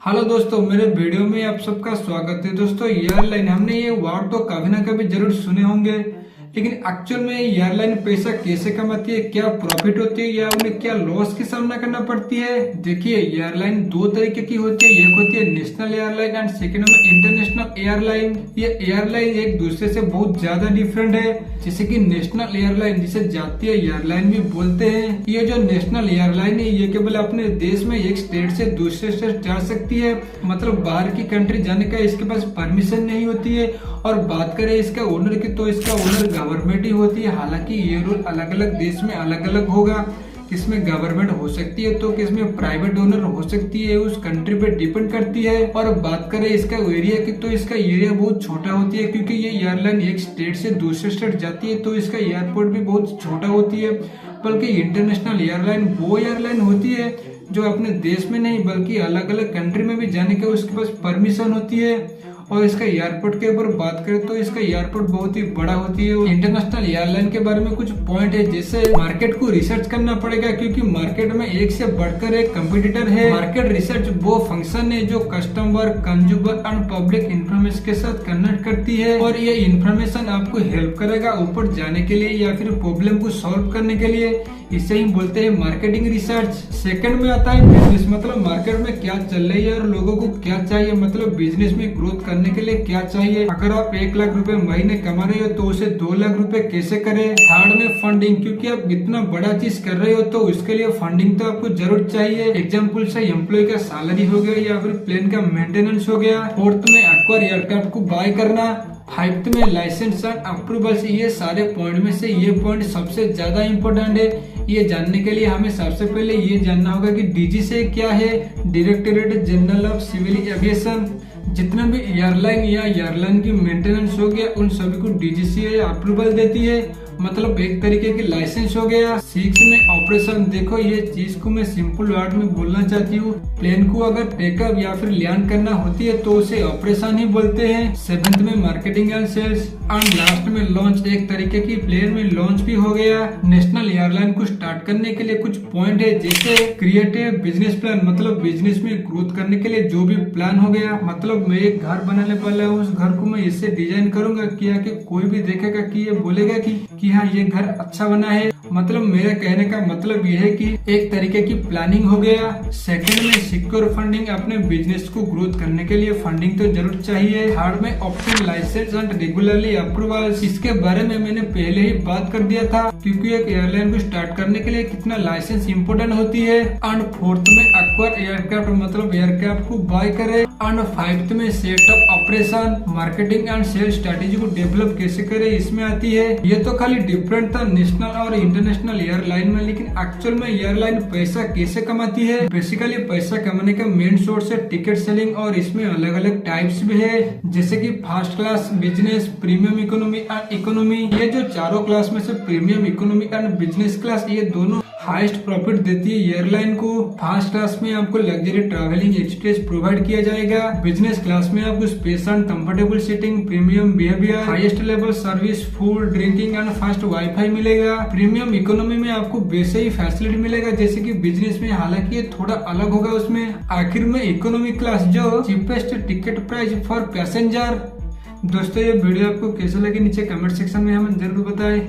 Hello दोस्तों, मेरे video में आप सबका स्वागत है। दोस्तों, एयरलाइन हमने ये वर्ड तो कभी ना कभी जरूर सुने होंगे, लेकिन एक्चुअल में एयरलाइन पैसा कैसे कमाती है, क्या प्रॉफिट होती है या उन्हें क्या लॉस की सामना करना पड़ती है। देखिए, एयरलाइन दो तरीके की होती है। एक होती है नेशनल एयरलाइन एंड सेकेंड में इंटरनेशनल एयरलाइन। ये एयरलाइन एक दूसरे से बहुत ज्यादा डिफरेंट है। जैसे कि नेशनल एयरलाइन, जिसे जातीय एयरलाइन भी बोलते हैं, ये जो नेशनल एयरलाइन है ये केवल अपने देश में एक स्टेट से दूसरे स्टेट जा सकती है, मतलब बाहर की कंट्री जाने का इसके पास परमिशन नहीं होती है। और बात करें इसका ओनर की, तो इसका ओनर गवर्नमेंट ही होती है। हालांकि ये रूल अलग अलग देश में अलग अलग होगा, किसमें गवर्नमेंट हो सकती है तो किसमें प्राइवेट ओनर हो सकती है, उस कंट्री पे डिपेंड करती है। और बात करें इसका एरिया की, तो इसका एरिया बहुत छोटा होती है, क्योंकि ये एयरलाइन एक स्टेट से दूसरे स्टेट जाती है, तो इसका एयरपोर्ट भी बहुत छोटा होती है। बल्कि इंटरनेशनल एयरलाइन वो एयरलाइन होती है जो अपने देश में नहीं बल्कि अलग अलग कंट्री में भी जाने के उसके पास परमिशन होती है। और इसका एयरपोर्ट के ऊपर बात करें तो इसका एयरपोर्ट बहुत ही बड़ा होती है। इंटरनेशनल एयरलाइन के बारे में कुछ पॉइंट है, जैसे मार्केट को रिसर्च करना पड़ेगा, क्योंकि मार्केट में एक से बढ़कर एक कंपटीटर है। मार्केट रिसर्च वो फंक्शन है जो customer, consumer and public information के साथ कनेक्ट करती है, और ये इंफॉर्मेशन आपको हेल्प करेगा ऊपर जाने के लिए या फिर प्रॉब्लम को सॉल्व करने के लिए। इसे ही बोलते हैं मार्केटिंग रिसर्च। सेकंड में आता है बिजनेस, मतलब मार्केट में क्या चल रही है और लोगों को क्या चाहिए, मतलब बिजनेस में ग्रोथ करने के लिए क्या चाहिए। अगर आप 1 लाख रुपए महीने कमा रहे हो तो उसे 2 लाख रुपए कैसे करें। थर्ड में फंडिंग, क्योंकि आप इतना बड़ा चीज कर रहे हो तो उसके लिए फंडिंग तो आपको जरूर चाहिए। एग्जाम्पल से एम्प्लॉय का सैलरी हो गया या फिर प्लेन का मेंटेनेंस हो गया। फोर्थ में एक्वायर एयरक्राफ्ट को बाय करना। फाइव्थ में लाइसेंस एंड अप्रूवल्स। ये सारे पॉइंट में से ये पॉइंट सबसे ज्यादा इम्पोर्टेंट है। ये जानने के लिए हमें सबसे पहले ये जानना होगा कि डीजीसीए क्या है, directorate general of civil aviation. जितना भी एयरलाइन या एयरलाइन की मेंटेनेंस हो गया उन सभी को डीजीसीए अप्रूवल देती है, मतलब एक तरीके की लाइसेंस हो गया। 6 में ऑपरेशन। देखो, ये चीज को मैं सिंपल वर्ड में बोलना चाहती हूँ। प्लेन को अगर टेकअप या फिर लैंड करना होती है तो उसे ऑपरेशन ही बोलते हैं। 7th में marketing and sales and last में लॉन्च। एक तरीके की प्लेन में लॉन्च भी हो गया। नेशनल एयरलाइन को स्टार्ट करने के लिए कुछ पॉइंट है, जैसे क्रिएटिव बिजनेस प्लान, मतलब बिजनेस में ग्रोथ करने के लिए जो भी प्लान हो गया। मतलब मैं एक घर बनाने वाला हूँ, उस घर को मैं इससे डिजाइन करूंगा कि कोई भी देखेगा कि ये बोलेगा कि हाँ ये घर अच्छा बना है। मतलब मेरे कहने का मतलब ये है कि एक तरीके की प्लानिंग हो गया। सेकंड में सिक्योर फंडिंग, अपने बिजनेस को ग्रोथ करने के लिए फंडिंग तो जरूर चाहिए। थर्ड में option license and regularly approval. इसके बारे में मैंने पहले ही बात कर दिया था, क्योंकि एक एयरलाइन को स्टार्ट करने के लिए कितना लाइसेंस इम्पोर्टेंट होती है। एंड फोर्थ में एक्वायर एयरक्राफ्ट, मतलब एयरक्राफ्ट को बाय करे। एंड फाइव्थ में setup operation, marketing and sales strategy को डेवलप कैसे करे, इसमें आती है। ये तो खाली डिफरेंट था नेशनल और इंटरनेशनल एयरलाइन में, लेकिन एक्चुअल में एयरलाइन पैसा कैसे कमाती है। बेसिकली पैसा कमाने का मेन सोर्स है टिकट सेलिंग, और इसमें अलग अलग टाइप्स भी है, जैसे कि first class, business, premium economy and economy. ये जो चारों क्लास में से premium economy and business class, ये दोनों हाईएस्ट प्रॉफिट देती है एयरलाइन को। फर्स्ट क्लास में आपको लग्जरी ट्रैवलिंग एक्सपीरियंस प्रोवाइड किया जाएगा। बिजनेस क्लास में आपको space and comfortable seating, premium behaviour, highest level service, food, drinking and fast wifi मिलेगा। प्रीमियम इकोनॉमी में आपको वैसे ही फैसिलिटी मिलेगा जैसे कि बिजनेस में, हालांकि ये थोड़ा अलग होगा उसमें। आखिर में इकोनॉमी क्लास, जो cheapest ticket price for passenger. दोस्तों, ये वीडियो आपको कैसे लगी नीचे कमेंट सेक्शन में हमें जरूर बताएं।